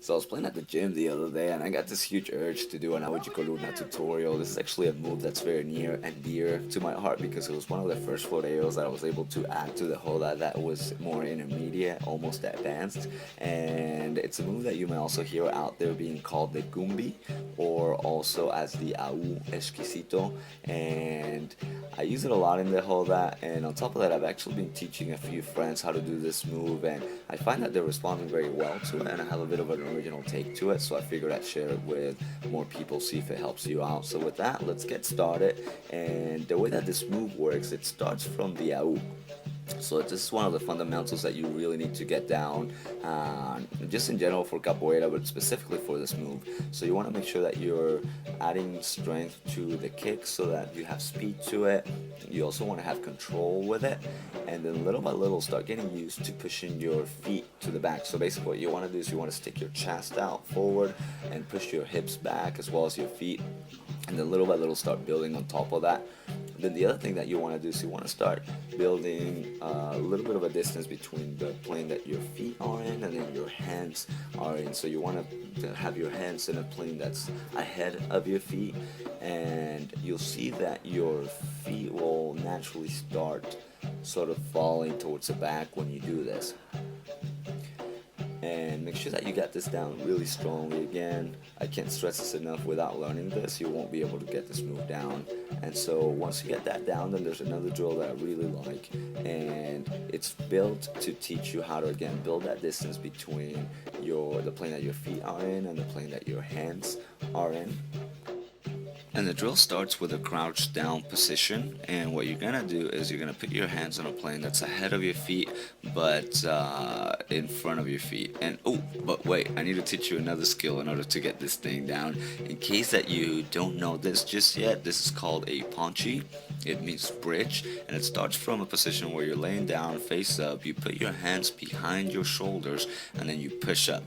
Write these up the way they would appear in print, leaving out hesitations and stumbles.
So I was playing at the gym the other day and I got this huge urge to do an Coluna tutorial. This is actually a move that's very near and dear to my heart because it was one of the first floreos that I was able to add to the joda that was more intermediate, almost advanced. And it's a move that you may also hear out there being called the gumbi or also as the au exquisito. And I use it a lot in the joda, and on top of that I've actually been teaching a few friends how to do this move, and I find that they're responding very well to it, and I have a bit of an original take to it, so I figured I'd share it with more people, see if it helps you out. So with that, let's get started. And the way that this move works, it starts from the au. So this is one of the fundamentals that you really need to get down, just in general for capoeira, but specifically for this move. So you want to make sure that you're adding strength to the kick so that you have speed to it. You also want to have control with it, and then little by little start getting used to pushing your feet to the back. So basically what you want to do is you want to stick your chest out forward and push your hips back as well as your feet, and then little by little start building on top of that. Then the other thing that you want to do is you want to start building a little bit of a distance between the plane that your feet are in and then your hands are in. So you want to have your hands in a plane that's ahead of your feet, and you'll see that your feet will naturally start sort of falling towards the back when you do this. And make sure that you got this down really strongly. Again, I can't stress this enough, without learning this you won't be able to get this move down. And so once you get that down, then there's another drill that I really like, and it's built to teach you how to again build that distance between the plane that your feet are in and the plane that your hands are in. And the drill starts with a crouched down position, and what you're gonna do is you're gonna put your hands on a plane that's ahead of your feet, but in front of your feet. And oh, but wait, I need to teach you another skill in order to get this thing down. In case that you don't know this just yet, this is called a ponchi. It means bridge, and it starts from a position where you're laying down face up. You put your hands behind your shoulders, and then you push up.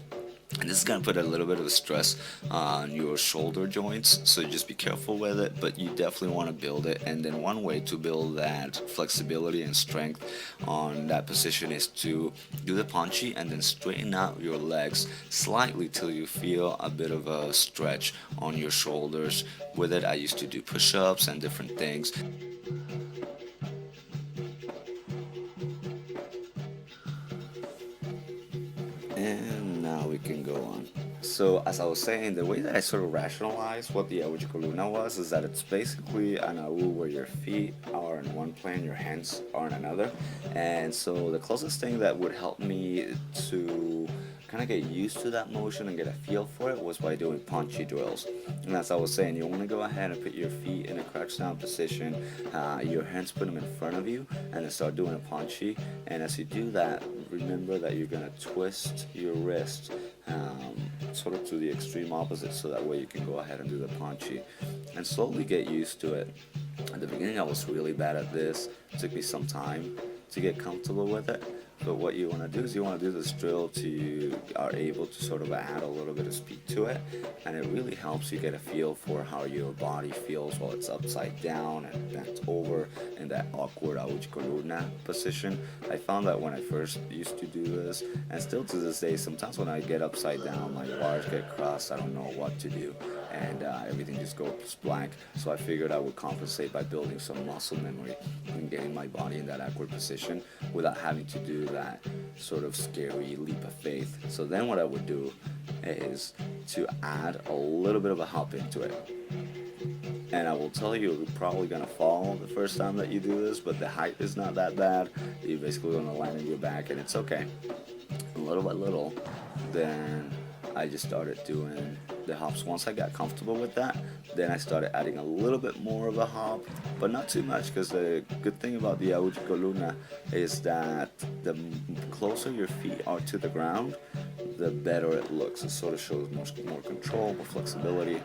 And this is going to put a little bit of stress on your shoulder joints, so just be careful with it, but you definitely want to build it. And then one way to build that flexibility and strength on that position is to do the punchy and then straighten out your legs slightly till you feel a bit of a stretch on your shoulders. With it, I used to do push-ups and different things. And now we can go on. So as I was saying, the way that I sort of rationalized what the Coluna was is that it's basically an AU where your feet are in one plane, your hands are in another. And so the closest thing that would help me to kind of get used to that motion and get a feel for it was by doing punchy drills. And as I was saying, you want to go ahead and put your feet in a crouch down position, your hands put them in front of you, and then start doing a punchy. And as you do that, remember that you're going to twist your wrist sort of to the extreme opposite, so that way you can go ahead and do the punchy and slowly get used to it. At the beginning I was really bad at this. It took me some time to get comfortable with it. But what you want to do is you want to do this drill till you are able to sort of add a little bit of speed to it, and it really helps you get a feel for how your body feels while it's upside down and bent over in that awkward coluna position. I found that when I first used to do this, and still to this day, sometimes when I get upside down, my bars get crossed, I don't know what to do, and everything just goes blank. So I figured I would compensate by building some muscle memory and getting my body in that awkward position without having to do that sort of scary leap of faith. So then what I would do is to add a little bit of a hop into it. And I will tell you, you're probably gonna fall the first time that you do this, but the height is not that bad. You're basically gonna land on your back, and it's okay. And little by little, then I just started doing the hops. Once I got comfortable with that, then I started adding a little bit more of a hop, but not too much, because the good thing about the Auge Coluna is that the closer your feet are to the ground, the better it looks. It sort of shows more control, more flexibility,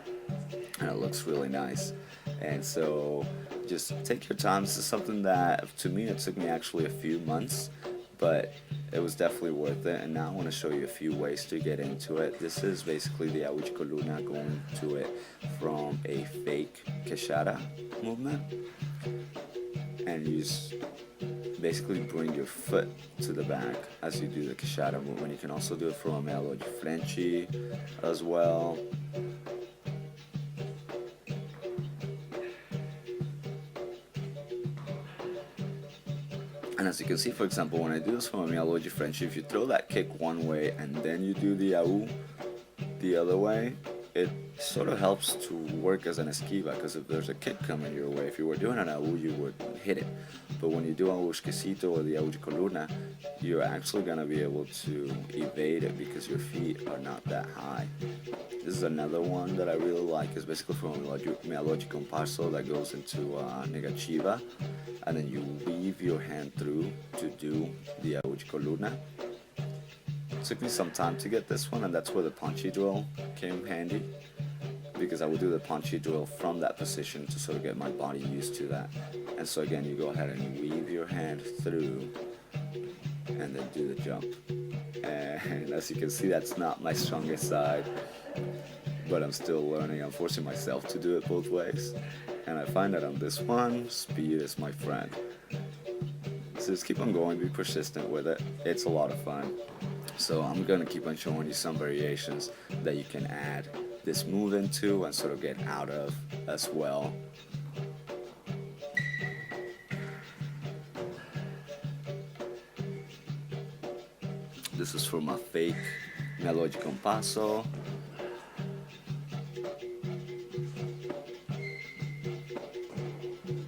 and it looks really nice. And so just take your time. This is something that to me it took me actually a few months, but it was definitely worth it. And now I want to show you a few ways to get into it. This is basically the Auge Coluna, going to it from a fake quechada movement, and basically bring your foot to the back as you do the queixada movement. You can also do it from a melody Frenchy as well. And as you can see, for example, when I do this from a melody Frenchy, if you throw that kick one way and then you do the AU the other way, it sort of helps to work as an esquiva, because if there's a kick coming your way, if you were doing an AU, you would hit it. But when you do AU esquisito or the AU de coluna, you're actually going to be able to evade it because your feet are not that high. This is another one that I really like. It's basically from a melody comparso that goes into negativa, and then you weave your hand through to do the AU de coluna. It took me some time to get this one, and that's where the punchy drill came handy, because I would do the punchy drill from that position to sort of get my body used to that. And so again, you go ahead and weave your hand through and then do the jump. And as you can see, that's not my strongest side, but I'm still learning. I'm forcing myself to do it both ways. And I find that on this one, speed is my friend. So just keep on going, be persistent with it. It's a lot of fun. So I'm gonna keep on showing you some variations that you can add this move into and sort of get out of as well. This is for my fake melody compasso.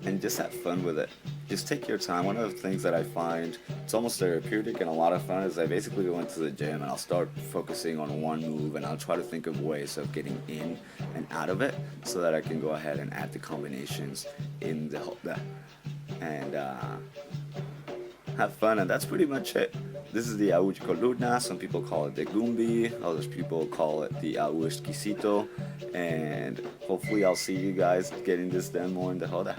And just have fun with it. Just take your time. One of the things that I find it's almost therapeutic and a lot of fun is I basically go into the gym and I'll start focusing on one move, and I'll try to think of ways of getting in and out of it so that I can go ahead and add the combinations in the and have fun. And that's pretty much it. This is the AU Coluna. Some people call it the Gumbi, other people call it the AU Exquisito, and hopefully I'll see you guys getting this done more in the Joda.